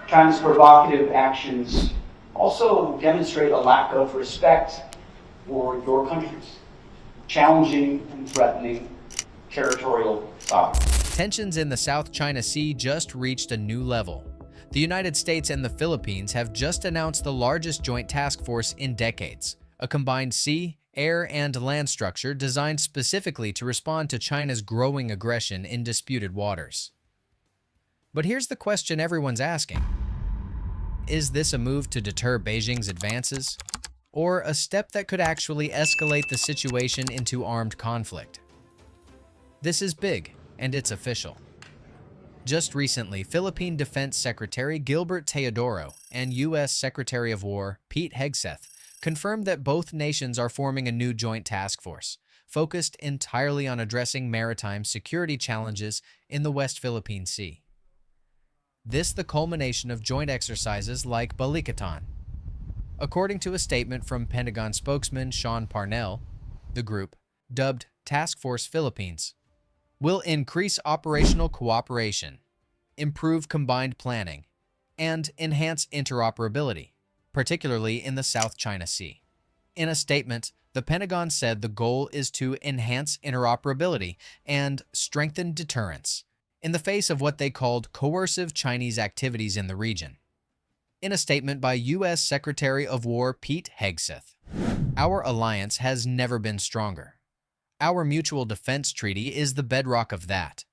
China's provocative actions also demonstrate a lack of respect for your countries, challenging and threatening territorial sovereignty. Tensions in the South China Sea just reached a new level. The United States and the Philippines have just announced the largest joint task force in decades, a combined sea, air, and land structure designed specifically to respond to China's growing aggression in disputed waters. But here's the question everyone's asking. Is this a move to deter Beijing's advances, or a step that could actually escalate the situation into armed conflict? This is big, and it's official. Just recently, Philippine Defense Secretary Gilbert Teodoro and U.S. Secretary of War Pete Hegseth confirmed that both nations are forming a new joint task force, focused entirely on addressing maritime security challenges in the West Philippine Sea. This the culmination of joint exercises like Balikatan. According to a statement from Pentagon spokesman Sean Parnell, the group, dubbed Task Force Philippines, will increase operational cooperation, improve combined planning, and enhance interoperability, particularly in the South China Sea. In a statement, the Pentagon said the goal is to enhance interoperability and strengthen deterrence in the face of what they called coercive Chinese activities in the region. In a statement by U.S. Secretary of War Pete Hegseth, "Our alliance has never been stronger. Our mutual defense treaty is the bedrock of that.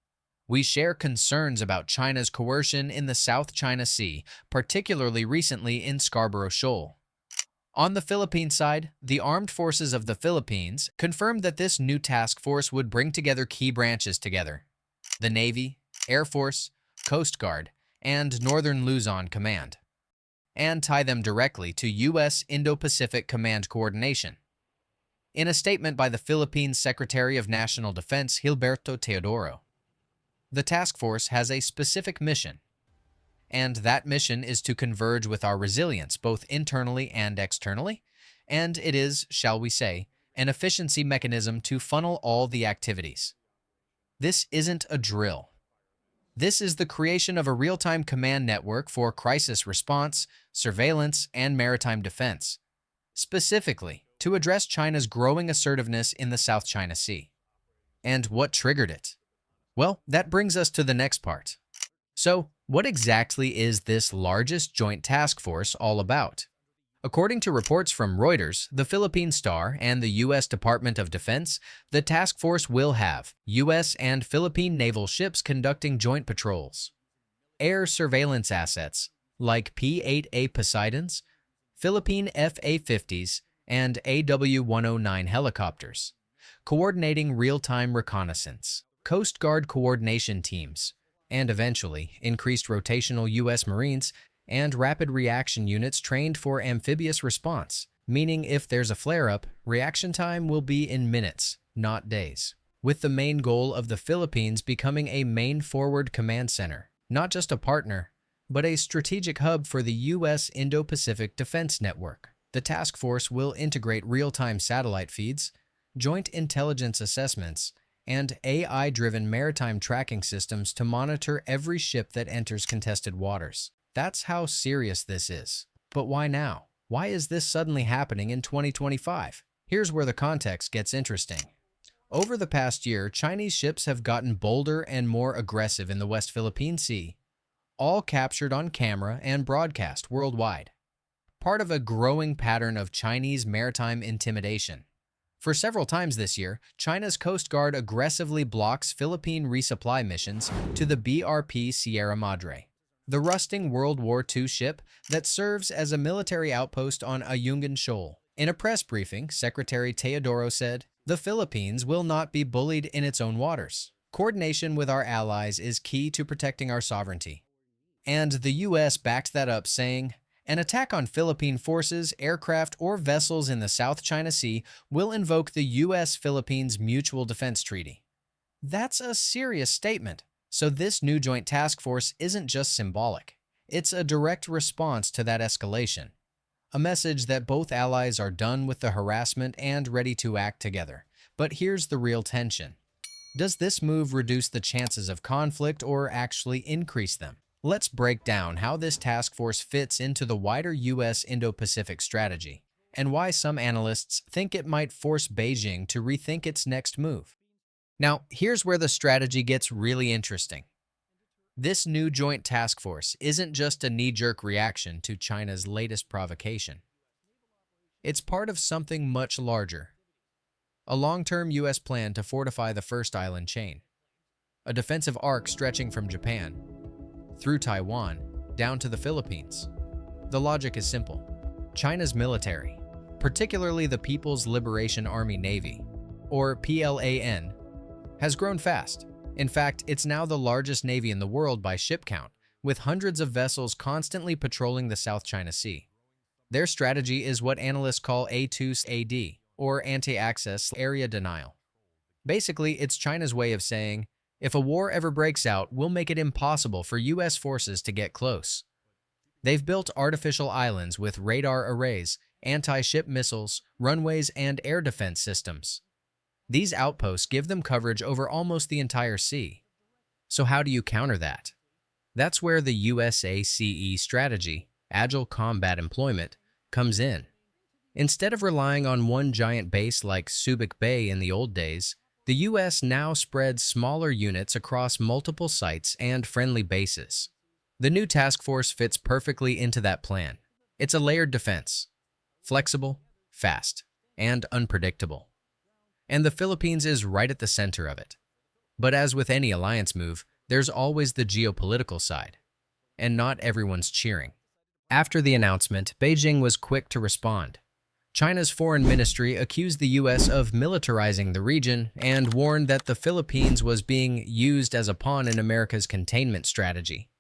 We share concerns about China's coercion in the South China Sea, particularly recently in Scarborough Shoal." On the Philippine side, the Armed Forces of the Philippines confirmed that this new task force would bring together key branches together: the Navy, Air Force, Coast Guard, and Northern Luzon Command, and tie them directly to U.S. Indo-Pacific Command Coordination. In a statement by the Philippines Secretary of National Defense Gilberto Teodoro, the task force has a specific mission, and that mission is to converge with our resilience both internally and externally, and it is, shall we say, an efficiency mechanism to funnel all the activities. This isn't a drill. This is the creation of a real-time command network for crisis response, surveillance, and maritime defense, specifically to address China's growing assertiveness in the South China Sea. And what triggered it? Well, that brings us to the next part. So, what exactly is this largest joint task force all about? According to reports from Reuters, the Philippine Star, and the U.S. Department of Defense, the task force will have U.S. and Philippine naval ships conducting joint patrols, air surveillance assets like P-8A Poseidons, Philippine F-A-50s, and AW-109 helicopters, coordinating real-time reconnaissance, Coast Guard coordination teams, and eventually increased rotational U.S. Marines and rapid reaction units trained for amphibious response, meaning if there's a flare-up, reaction time will be in minutes, not days, with the main goal of the Philippines becoming a main forward command center, not just a partner, but a strategic hub for the U.S. Indo-Pacific Defense Network. The task force will integrate real-time satellite feeds, joint intelligence assessments, and AI-driven maritime tracking systems to monitor every ship that enters contested waters. That's how serious this is. But why now? Why is this suddenly happening in 2025? Here's where the context gets interesting. Over the past year, Chinese ships have gotten bolder and more aggressive in the West Philippine Sea, all captured on camera and broadcast worldwide. Part of a growing pattern of Chinese maritime intimidation. For several times this year, China's Coast Guard aggressively blocks Philippine resupply missions to the BRP Sierra Madre, the rusting World War II ship that serves as a military outpost on Ayungin Shoal. In a press briefing, Secretary Teodoro said, "The Philippines will not be bullied in its own waters. Coordination with our allies is key to protecting our sovereignty." And the U.S. backed that up, saying, "An attack on Philippine forces, aircraft, or vessels in the South China Sea will invoke the U.S.-Philippines Mutual Defense Treaty." That's a serious statement. So this new joint task force isn't just symbolic. It's a direct response to that escalation. A message that both allies are done with the harassment and ready to act together. But here's the real tension. Does this move reduce the chances of conflict or actually increase them? Let's break down how this task force fits into the wider U.S. Indo-Pacific strategy, and why some analysts think it might force Beijing to rethink its next move. Now, here's where the strategy gets really interesting. This new joint task force isn't just a knee-jerk reaction to China's latest provocation. It's part of something much larger. A long-term U.S. plan to fortify the first island chain. A defensive arc stretching from Japan, through Taiwan, down to the Philippines. The logic is simple. China's military, particularly the People's Liberation Army Navy, or PLAN, has grown fast. In fact, it's now the largest navy in the world by ship count, with hundreds of vessels constantly patrolling the South China Sea. Their strategy is what analysts call AUKUS AD, or anti-access area denial. Basically, it's China's way of saying, if a war ever breaks out, we'll make it impossible for U.S. forces to get close. They've built artificial islands with radar arrays, anti-ship missiles, runways, and air defense systems. These outposts give them coverage over almost the entire sea. So how do you counter that? That's where the USACE strategy, Agile Combat Employment, comes in. Instead of relying on one giant base like Subic Bay in the old days, the U.S. now spreads smaller units across multiple sites and friendly bases. The new task force fits perfectly into that plan. It's a layered defense, flexible, fast, and unpredictable. And the Philippines is right at the center of it. But as with any alliance move, there's always the geopolitical side, and not everyone's cheering. After the announcement, Beijing was quick to respond. China's foreign ministry accused the U.S. of militarizing the region and warned that the Philippines was being used as a pawn in America's containment strategy.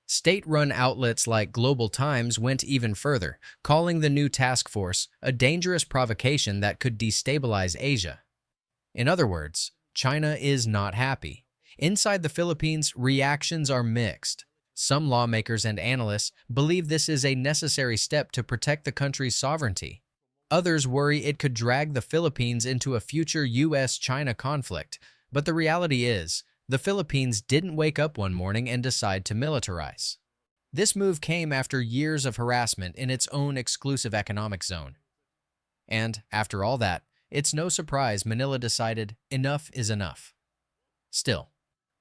State-run outlets like Global Times went even further, calling the new task force a dangerous provocation that could destabilize Asia. In other words, China is not happy. Inside the Philippines, reactions are mixed. Some lawmakers and analysts believe this is a necessary step to protect the country's sovereignty. Others worry it could drag the Philippines into a future U.S.-China conflict, but the reality is, the Philippines didn't wake up one morning and decide to militarize. This move came after years of harassment in its own exclusive economic zone. And, after all that, it's no surprise Manila decided enough is enough. Still,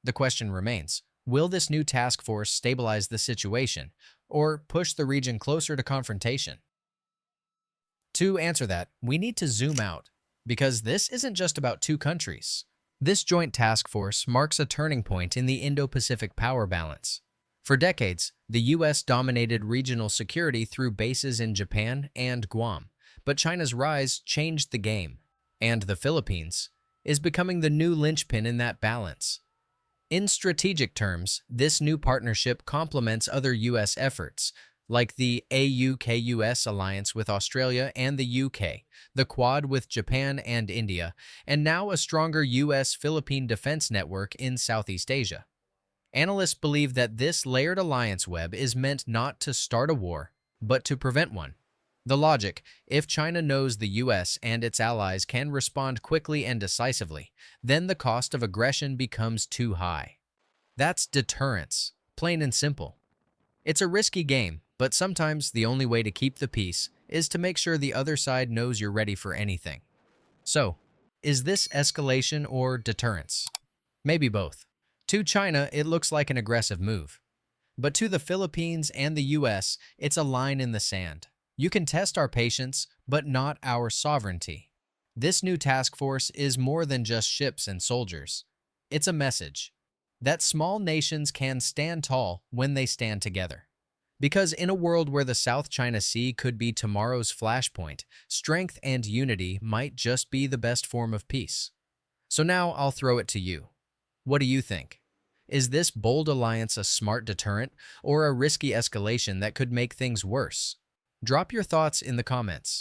the question remains, will this new task force stabilize the situation or push the region closer to confrontation? To answer that, we need to zoom out, because this isn't just about two countries. This joint task force marks a turning point in the Indo-Pacific power balance. For decades, the U.S. dominated regional security through bases in Japan and Guam, but China's rise changed the game, and the Philippines is becoming the new linchpin in that balance. In strategic terms, this new partnership complements other U.S. efforts, like the AUKUS alliance with Australia and the UK, the Quad with Japan and India, and now a stronger U.S.-Philippine defense network in Southeast Asia. Analysts believe that this layered alliance web is meant not to start a war, but to prevent one. The logic, if China knows the U.S. and its allies can respond quickly and decisively, then the cost of aggression becomes too high. That's deterrence, plain and simple. It's a risky game, but sometimes the only way to keep the peace is to make sure the other side knows you're ready for anything. So, is this escalation or deterrence? Maybe both. To China, it looks like an aggressive move. But to the Philippines and the U.S., it's a line in the sand. You can test our patience, but not our sovereignty. This new task force is more than just ships and soldiers. It's a message that small nations can stand tall when they stand together. Because in a world where the South China Sea could be tomorrow's flashpoint, strength and unity might just be the best form of peace. So now I'll throw it to you. What do you think? Is this bold alliance a smart deterrent or a risky escalation that could make things worse? Drop your thoughts in the comments.